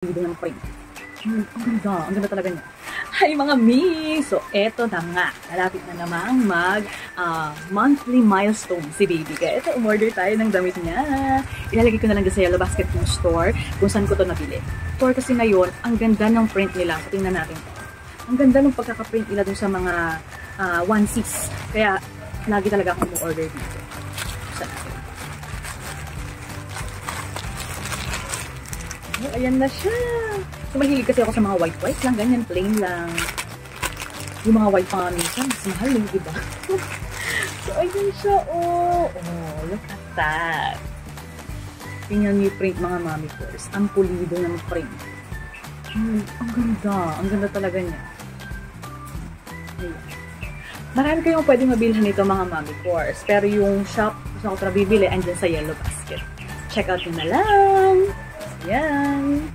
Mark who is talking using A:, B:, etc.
A: Dito ng print. Ang ganda talaga niya. Hi mga mi! So, eto na nga. Malapit na namang monthly milestone si baby. Kaya eto, umorder tayo ng damit niya. Ilalagay ko na lang sa Yellow Basket yung store kung saan ko to nabili. Store kasi ngayon, ang ganda ng print nila. So, tingnan natin to. Ang ganda ng pagkaka-print nila dun sa mga onesies. Kaya, lagi talaga akong umorder dito. Oh, ayan na siya. So, mahilig kasi ako sa mga white lang. Ganyan, plain lang. Yung mga white pa minsan, mas mahal yung iba. So, ayan siya. Oh, look at that. Tingnan yung print, mga mami course. Ang pulido ng print. Ang ganda. Ang ganda talaga niya. Ayan. Marami kayong pwedeng mabilhan nito, mga mami course. Pero yung shop, gusto ko ito bibili, andyan sa Yellow Basket. Check out nyo na lang. Yan.